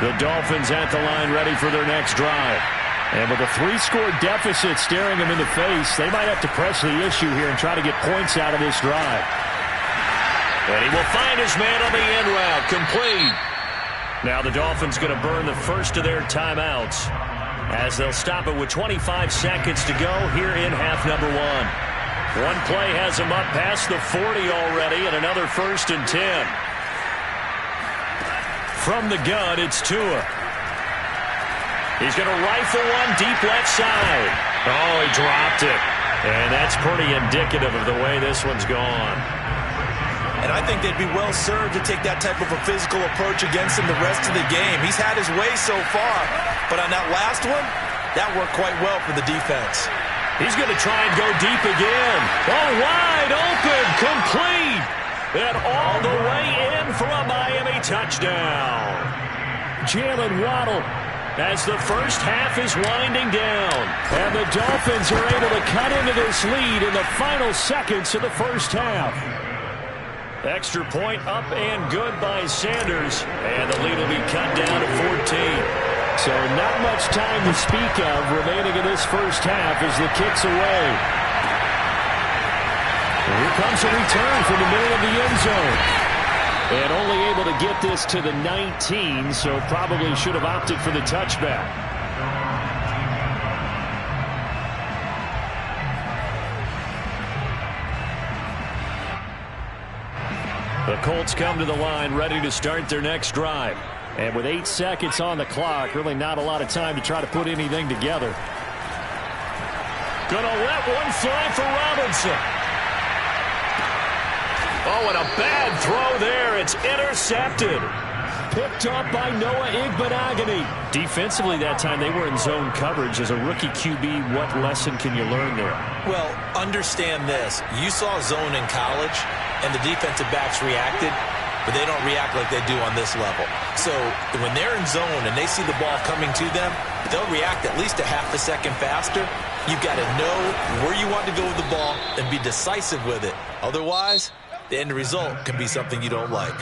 The Dolphins at the line ready for their next drive. And with a 3-score deficit staring them in the face, they might have to press the issue here and try to get points out of this drive. And he will find his man on the end route. Complete. Now the Dolphins going to burn the first of their timeouts as they'll stop it with 25 seconds to go here in half number 1. One play has him up past the 40 already, and another 1st and 10. From the gun, it's Tua. He's going to rifle one deep left side. Oh, he dropped it. And that's pretty indicative of the way this one's gone. And I think they'd be well served to take that type of a physical approach against him the rest of the game. He's had his way so far, but on that last one, that worked quite well for the defense. He's going to try and go deep again. Oh, wide open, complete. And all the way in for a Miami touchdown. Jalen Waddle as the first half is winding down. And the Dolphins are able to cut into this lead in the final seconds of the first half. Extra point up and good by Sanders. And the lead will be cut down to 14. So not much time to speak of remaining in this first half as the kick's away. Here comes a return from the middle of the end zone. And only able to get this to the 19, so probably should have opted for the touchback. The Colts come to the line ready to start their next drive. And with 8 seconds on the clock, really not a lot of time to try to put anything together. Gonna let one fly for Robinson. Oh, and a bad throw there. It's intercepted. Picked up by Noah Igbenogany. Defensively that time they were in zone coverage. As a rookie QB, what lesson can you learn there? Well, understand this. You saw zone in college, and the defensive backs reacted, but they don't react like they do on this level. So when they're in zone and they see the ball coming to them, they'll react at least a half a second faster. You've got to know where you want to go with the ball and be decisive with it. Otherwise, the end result can be something you don't like.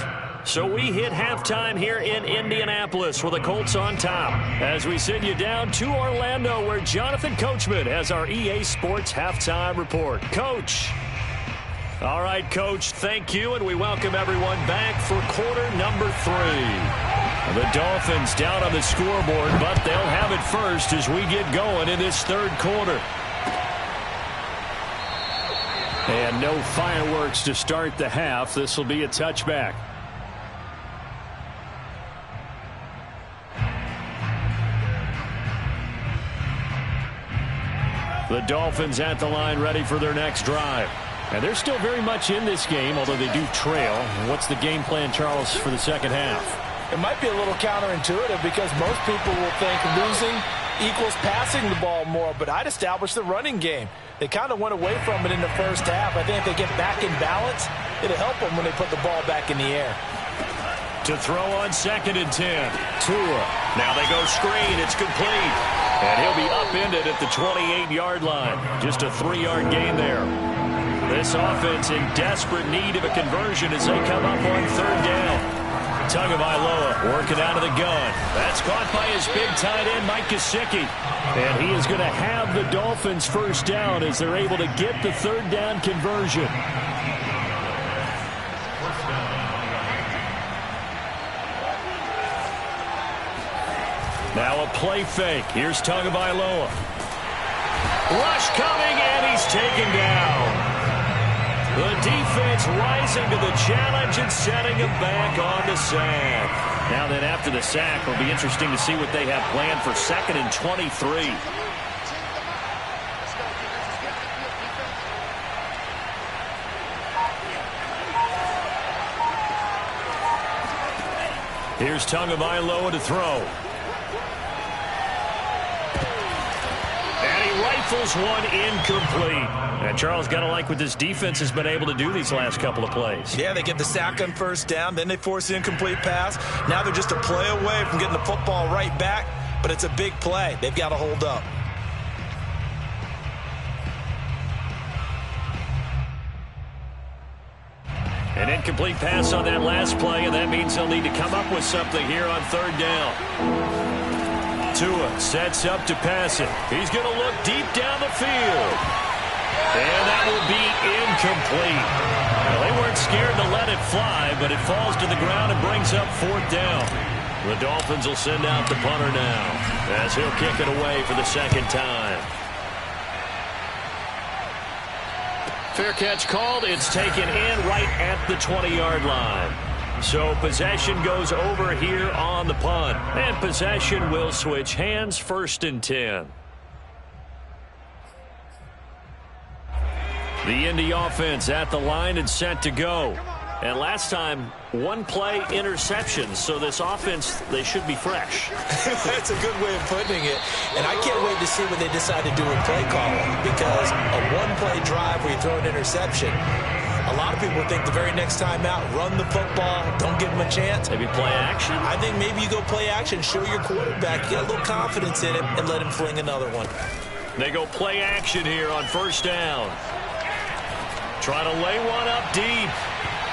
So we hit halftime here in Indianapolis with the Colts on top. As we send you down to Orlando, where Jonathan Coachman has our EA Sports halftime report. Coach. All right, Coach, thank you, and we welcome everyone back for quarter number 3. The Dolphins down on the scoreboard, but they'll have it first as we get going in this third quarter. And no fireworks to start the half. This will be a touchback. The Dolphins at the line ready for their next drive. And they're still very much in this game, although they do trail. What's the game plan, Charles, for the second half? It might be a little counterintuitive because most people will think losing equals passing the ball more, but I'd establish the running game. They kind of went away from it in the first half. I think if they get back in balance, it'll help them when they put the ball back in the air. To throw on 2nd and 10. Tua. Now they go screen. It's complete. And he'll be upended at the 28-yard line. Just a 3-yard gain there. This offense in desperate need of a conversion as they come up on 3rd down. Tagovailoa working out of the gun. That's caught by his big tight end, Mike Gesicki. And he is going to have the Dolphins first down as they're able to get the 3rd down conversion. Now a play fake. Here's Tagovailoa. Rush coming, and he's taken down. The defense rising to the challenge and setting him back on the sack. Now then, after the sack, it'll be interesting to see what they have planned for 2nd and 23. Here's Tagovailoa to throw. Rifles one incomplete. And Charles, got to like what this defense has been able to do these last couple of plays. Yeah, they get the sack on 1st down, then they force the incomplete pass. Now they're just a play away from getting the football right back, but it's a big play. They've got to hold up. An incomplete pass on that last play, and that means they'll need to come up with something here on third down. Tua sets up to pass it. He's going to look deep down the field. And that will be incomplete. Well, they weren't scared to let it fly, but it falls to the ground and brings up fourth down. The Dolphins will send out the punter now as he'll kick it away for the second time. Fair catch called. It's taken in right at the 20-yard line. So possession goes over here on the punt. And possession will switch hands, 1st and 10. The Indy offense at the line and set to go. And last time, one play interceptions. So this offense, they should be fresh. That's a good way of putting it. And I can't wait to see what they decide to do with play calling. Because a one-play drive where you throw an interception, a lot of people think the very next time out, run the football, don't give them a chance. Maybe play action? I think maybe you go play action, show your quarterback, get a little confidence in him, and let him fling another one. They go play action here on 1st down. Try to lay one up deep.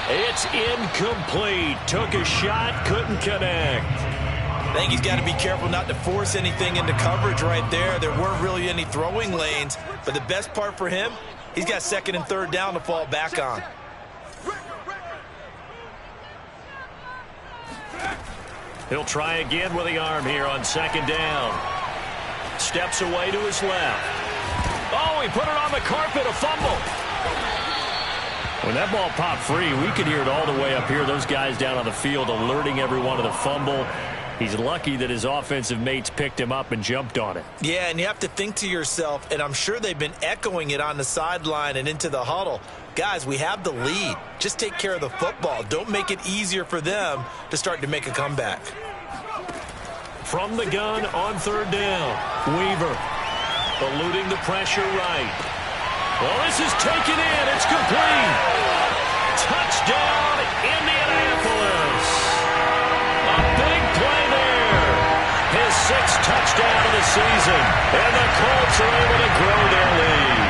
It's incomplete. Took a shot, couldn't connect. I think he's got to be careful not to force anything into coverage right there. There weren't really any throwing lanes, but the best part for him, he's got 2nd and 3rd down to fall back on. He'll try again with the arm here on 2nd down. Steps away to his left. Oh, he put it on the carpet, a fumble. When that ball popped free, we could hear it all the way up here. Those guys down on the field alerting everyone of the fumble. He's lucky that his offensive mates picked him up and jumped on it. Yeah, and you have to think to yourself, and I'm sure they've been echoing it on the sideline and into the huddle. Guys, we have the lead. Just take care of the football. Don't make it easier for them to start to make a comeback. From the gun on 3rd down, Weaver eluding the pressure right. Well, this is taken in. It's complete. Touchdown, Indianapolis. A big play there. His 6th touchdown of the season. And the Colts are able to grow their lead.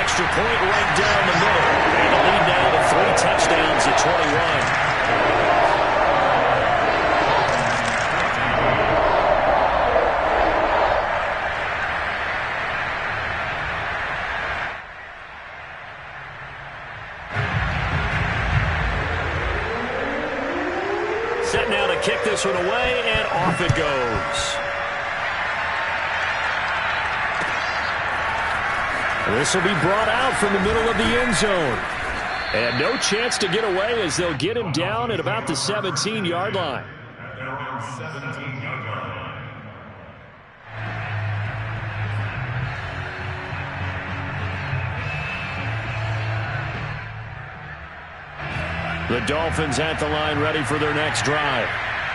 Extra point right down the middle. And the lead now to 3 touchdowns at 21. Set now to kick this one away, and off it goes. This will be brought out from the middle of the end zone. And no chance to get away as they'll get him down at about the 17-yard line. The Dolphins at the line ready for their next drive.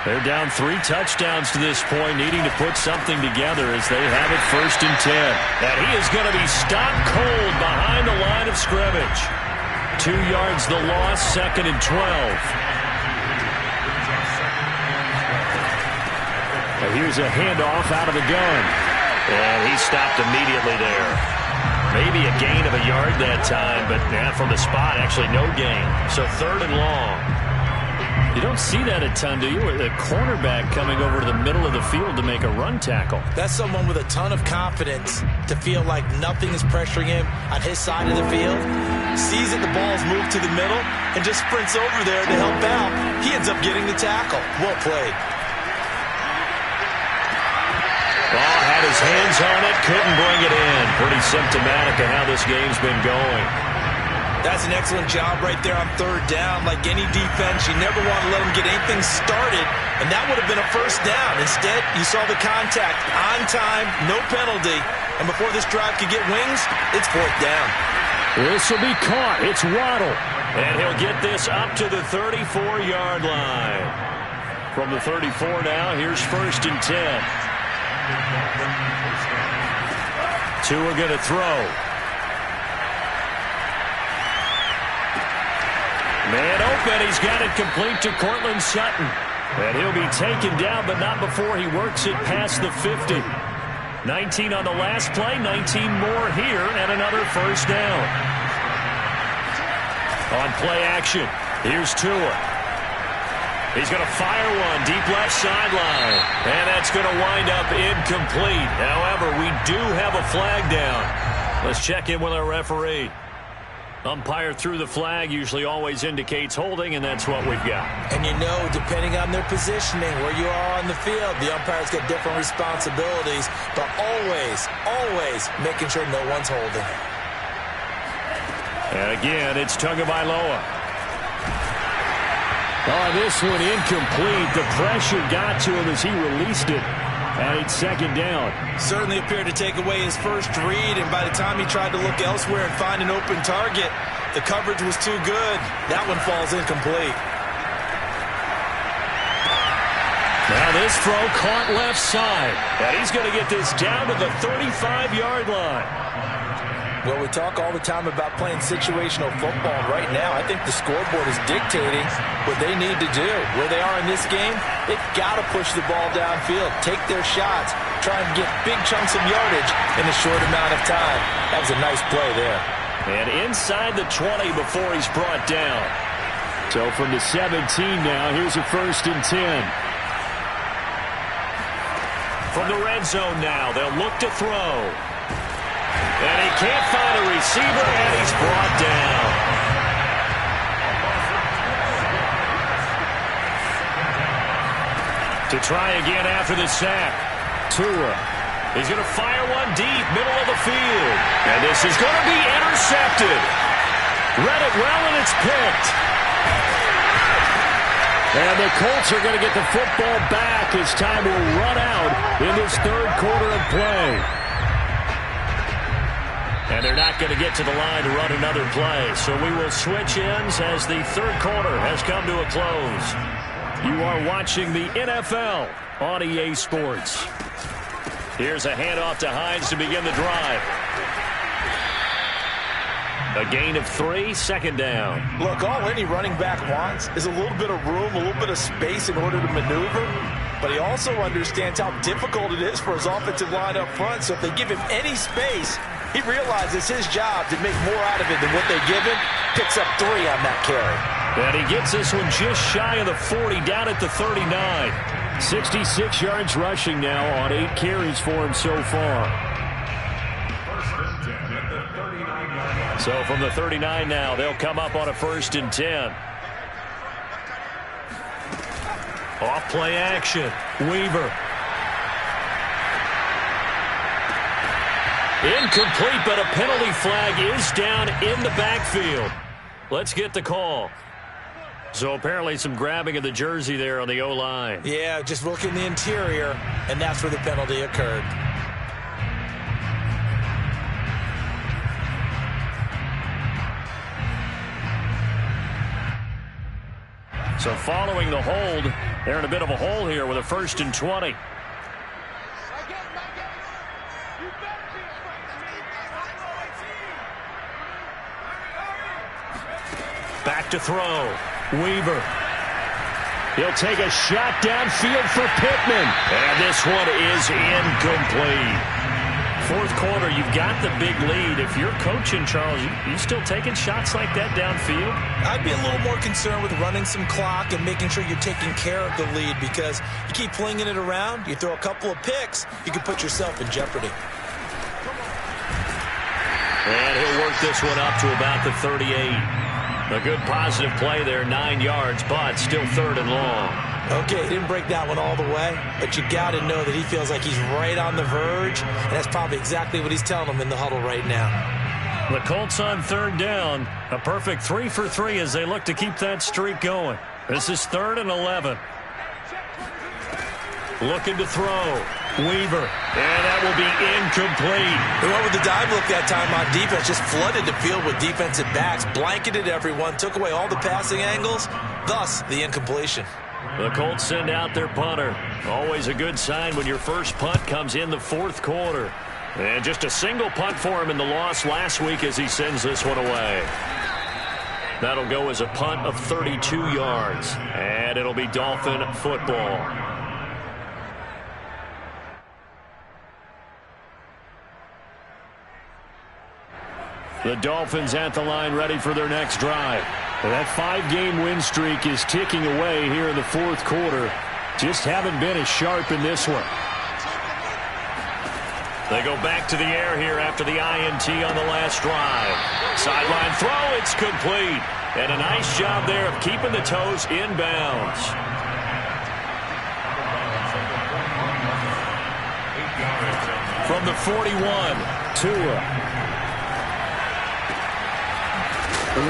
They're down 3 touchdowns to this point, needing to put something together as they have it 1st and 10. And he is going to be stopped cold behind the line of scrimmage. 2 yards the loss, 2nd and 12. Now here's a handoff out of the gun. And he stopped immediately there. Maybe a gain of a yard that time, but from the spot, actually no gain. So 3rd and long. You don't see that a ton, do you? The cornerback coming over to the middle of the field to make a run tackle. That's someone with a ton of confidence to feel like nothing is pressuring him on his side of the field. Sees that the ball's moved to the middle and just sprints over there to help out. He ends up getting the tackle. Well played. Ball had his hands on it, couldn't bring it in. Pretty symptomatic of how this game's been going. That's an excellent job right there on 3rd down. Like any defense, you never want to let them get anything started, and that would have been a 1st down. Instead, you saw the contact on time, no penalty, and before this drive could get wings, it's 4th down. This will be caught. It's Waddle, and he'll get this up to the 34-yard line. From the 34 now, here's 1st and 10. 2 are going to throw. Man open, he's got it complete to Cortland Sutton. And he'll be taken down, but not before he works it past the 50. 19 on the last play, 19 more here, and another first down. On play action, here's Tua. He's going to fire one deep left sideline, and that's going to wind up incomplete. However, we do have a flag down. Let's check in with our referee. Umpire threw the flag, usually always indicates holding, and that's what we've got. And you know, depending on their positioning, where you are on the field, the umpires get different responsibilities, but always making sure no one's holding. And again, it's Tagovailoa. Oh, this one incomplete. The pressure got to him as he released it. And it's second down. Certainly appeared to take away his first read, and by the time he tried to look elsewhere and find an open target, the coverage was too good. That one falls incomplete. Now this throw caught left side. And he's going to get this down to the 35-yard line. Well, we talk all the time about playing situational football. Right now, I think the scoreboard is dictating what they need to do. Where they are in this game, they've got to push the ball downfield, take their shots, try and get big chunks of yardage in a short amount of time. That was a nice play there. And inside the 20 before he's brought down. So from the 17 now, here's a 1st and 10. From the red zone now, they'll look to throw. And he can't find a receiver, and he's brought down. To try again after the sack. Tua. He's going to fire one deep, middle of the field. And this is going to be intercepted. Read it well, and it's picked. And the Colts are going to get the football back as time will run out in this third quarter of play. And they're not going to get to the line to run another play. So we will switch ends as the third quarter has come to a close. You are watching the NFL on EA Sports. Here's a handoff to Hines to begin the drive. A gain of 3, second down. Look, all any running back wants is a little bit of room, a little bit of space in order to maneuver. But he also understands how difficult it is for his offensive line up front. So if they give him any space, he realizes his job to make more out of it than what they give him. Picks up 3 on that carry. And he gets this one just shy of the 40, down at the 39. 66 yards rushing now on 8 carries for him so far. So from the 39 now, they'll come up on a 1st and 10. Off play action. Weaver. Incomplete, but a penalty flag is down in the backfield. Let's get the call. So apparently some grabbing of the jersey there on the O-line. Yeah, just look in the interior, and that's where the penalty occurred. So following the hold, they're in a bit of a hole here with a 1st and 20. Back to throw. Weaver. He'll take a shot downfield for Pittman. And this one is incomplete. Fourth quarter, you've got the big lead. If you're coaching, Charles, you still taking shots like that downfield? I'd be a little more concerned with running some clock and making sure you're taking care of the lead, because you keep flinging it around, you throw a couple of picks, you can put yourself in jeopardy. And he'll work this one up to about the 38. A good positive play there, 9 yards, but still 3rd and long. Okay, he didn't break that one all the way, but you got to know that he feels like he's right on the verge, and that's probably exactly what he's telling them in the huddle right now. The Colts on 3rd down. A perfect 3 for 3 as they look to keep that streak going. This is 3rd and 11. Looking to throw. Weaver. And that will be incomplete. They went with the dive look that time on defense. Just flooded the field with defensive backs. Blanketed everyone. Took away all the passing angles. Thus, the incompletion. The Colts send out their punter. Always a good sign when your first punt comes in the 4th quarter. And just a single punt for him in the loss last week as he sends this one away. That'll go as a punt of 32 yards. And it'll be Dolphin football. The Dolphins at the line ready for their next drive. That 5-game win streak is ticking away here in the fourth quarter. Just haven't been as sharp in this one. They go back to the air here after the INT on the last drive. Sideline throw, it's complete. And a nice job there of keeping the toes inbounds. From the 41, Tua.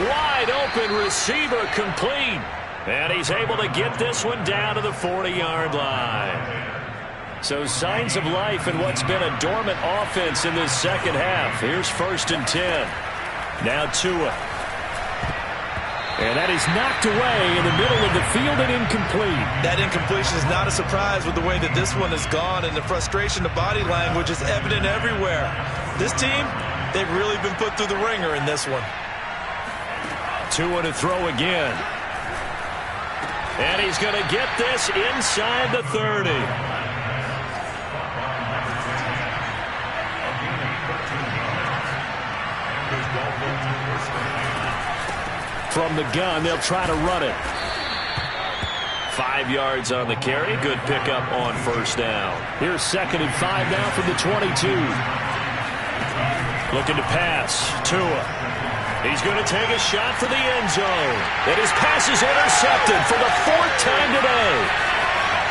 Wide open receiver complete. And he's able to get this one down to the 40-yard line. So signs of life in what's been a dormant offense in this second half. Here's 1st and 10. Now Tua. And that is knocked away in the middle of the field and incomplete. That incompletion is not a surprise with the way that this one has gone, and the frustration, the body language is evident everywhere. This team, they've really been put through the ringer in this one. Tua to throw again. And he's going to get this inside the 30. From the gun, they'll try to run it. 5 yards on the carry. Good pickup on 1st down. Here's 2nd and 5 now from the 22. Looking to pass. Tua. He's going to take a shot for the end zone. And his pass is intercepted for the 4th time today.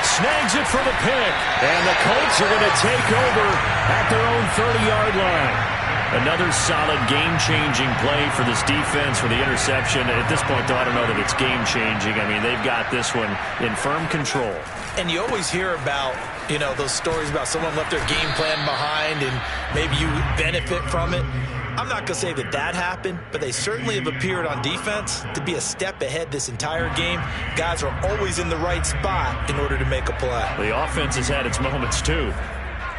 Snags it for the pick. And the Colts are going to take over at their own 30-yard line. Another solid game-changing play for this defense for the interception. At this point, though, I don't know that it's game-changing. I mean, they've got this one in firm control. And you always hear about, those stories about someone left their game plan behind and maybe you benefit from it. I'm not going to say that that happened, but they certainly have appeared on defense to be a step ahead this entire game. Guys are always in the right spot in order to make a play. The offense has had its moments, too.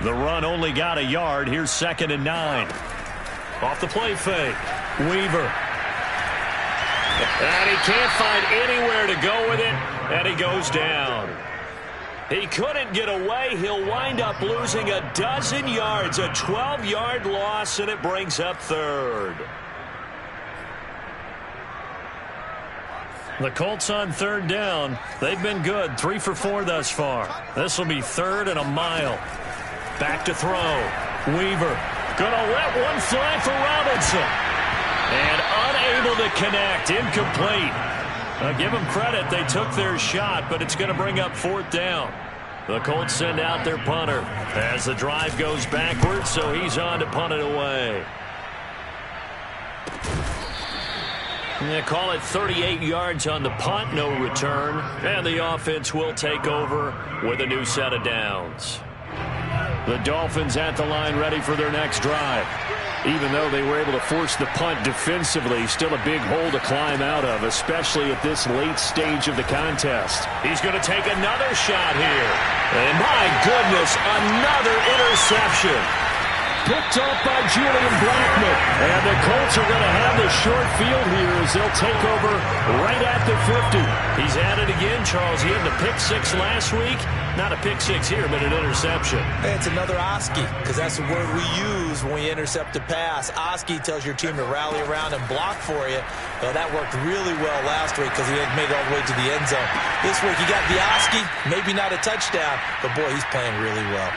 The run only got a yard. Here's 2nd and 9. Off the play fake. Weaver. And he can't find anywhere to go with it, and he goes down. He couldn't get away. He'll wind up losing a dozen yards, a 12-yard loss, and it brings up 3rd. The Colts on 3rd down. They've been good, 3 for 4 thus far. This will be 3rd and a mile. Back to throw. Weaver. Going to let one fly for Robinson. And unable to connect. Incomplete. Give them credit. They took their shot, but it's going to bring up 4th down. The Colts send out their punter as the drive goes backwards, so he's on to punt it away. They call it 38 yards on the punt, no return. And the offense will take over with a new set of downs. The Dolphins at the line ready for their next drive. Even though they were able to force the punt defensively, still a big hole to climb out of, especially at this late stage of the contest. He's going to take another shot here. And my goodness, another interception. Picked up by Julian Blackmon. And the Colts are going to have the short field here as they'll take over right at the 50. He's at it again, Charles. He had the pick 6 last week. Not a pick 6 here, but an interception. Hey, it's another Oski, because that's the word we use when we intercept a pass. Oski tells your team to rally around and block for you. Well, that worked really well last week because he had made it all the way to the end zone. This week, you got the Oski, maybe not a touchdown, but boy, he's playing really well.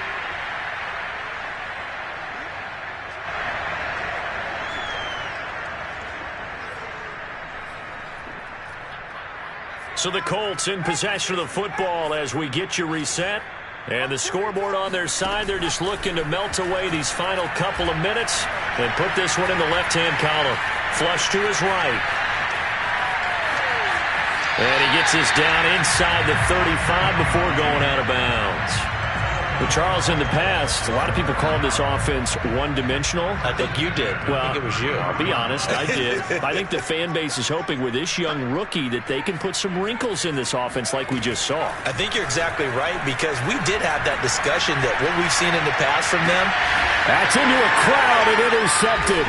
So the Colts in possession of the football as we get you reset. And the scoreboard on their side, they're just looking to melt away these final couple of minutes and put this one in the left-hand column. Flush to his right. And he gets this down inside the 35 before going out of bounds. Well, Charles, in the past, a lot of people called this offense one-dimensional. I think you did. Well, I think it was you. I'll be honest, I did. I think the fan base is hoping with this young rookie that they can put some wrinkles in this offense like we just saw. I think you're exactly right, because we did have that discussion that what we've seen in the past from them. That's into a crowd and intercepted.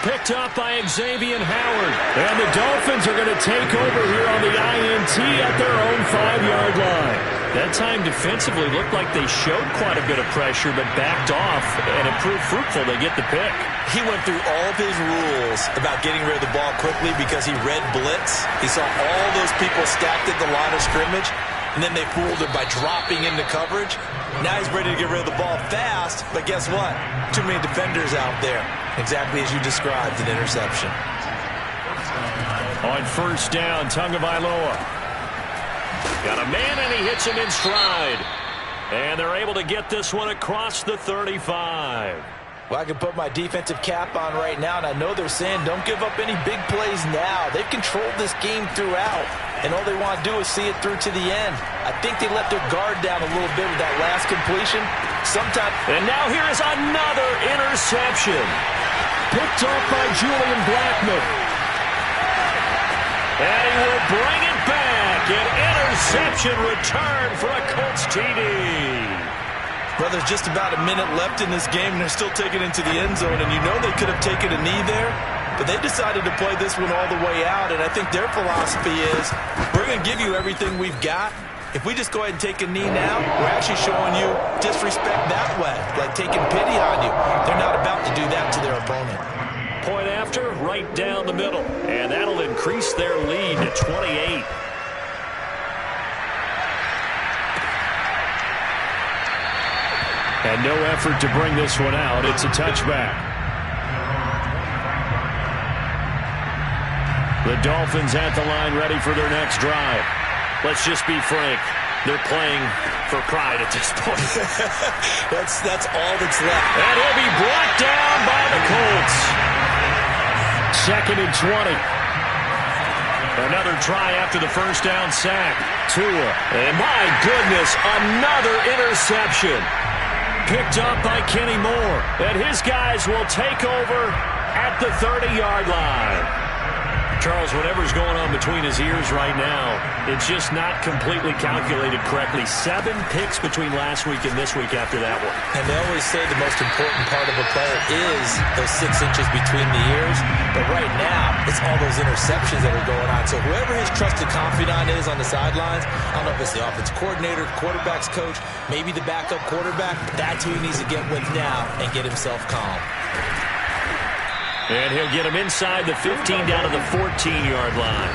Picked up by Xavier Howard. And the Dolphins are going to take over here on the INT at their own 5-yard line. That time defensively looked like they showed quite a bit of pressure, but backed off, and it proved fruitful. They get the pick. He went through all of his rules about getting rid of the ball quickly because he read blitz. He saw all those people stacked at the line of scrimmage, and then they fooled him by dropping into coverage. Now he's ready to get rid of the ball fast, but guess what? Too many defenders out there. Exactly as you described, an interception. On first down, Tagovailoa. Got a man, and he hits him in stride. And they're able to get this one across the 35. Well, I can put my defensive cap on right now, and I know they're saying don't give up any big plays now. They've controlled this game throughout, and all they want to do is see it through to the end. I think they let their guard down a little bit with that last completion. And now here is another interception. Picked off by Julian Blackmon. And he will bring it back. An interception return for a Colts TD. Well, there's just about a minute left in this game, and they're still taking it into the end zone. And you know they could have taken a knee there, but they decided to play this one all the way out. And I think their philosophy is, we're going to give you everything we've got. If we just go ahead and take a knee now, we're actually showing you disrespect that way, like taking pity on you. They're not about to do that to their opponent. Point after, right down the middle. And that'll increase their lead to 28. And no effort to bring this one out. It's a touchback. The Dolphins at the line, ready for their next drive. Let's just be frank. They're playing for pride at this point. That's all that's left. And he'll be brought down by the Colts. 2nd and 20. Another try after the first down sack. Tua. And my goodness, another interception. Picked up by Kenny Moore. And his guys will take over at the 30-yard line. Charles, whatever's going on between his ears right now, it's just not completely calculated correctly. 7 picks between last week and this week after that one. And they always say the most important part of a player is those 6 inches between the ears. But right now, it's all those interceptions that are going on. So whoever his trusted confidant is on the sidelines, I don't know if it's the offensive coordinator, quarterback's coach, maybe the backup quarterback, that's who he needs to get with now and get himself calm. And he'll get him inside the 15 down to the 14-yard line.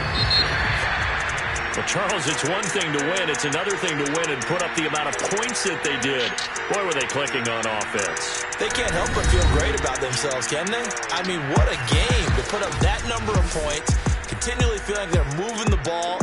Well, Charles, it's one thing to win. It's another thing to win and put up the amount of points that they did. Boy, were they clicking on offense. They can't help but feel great about themselves, can they? I mean, what a game to put up that number of points, continually feeling like they're moving the ball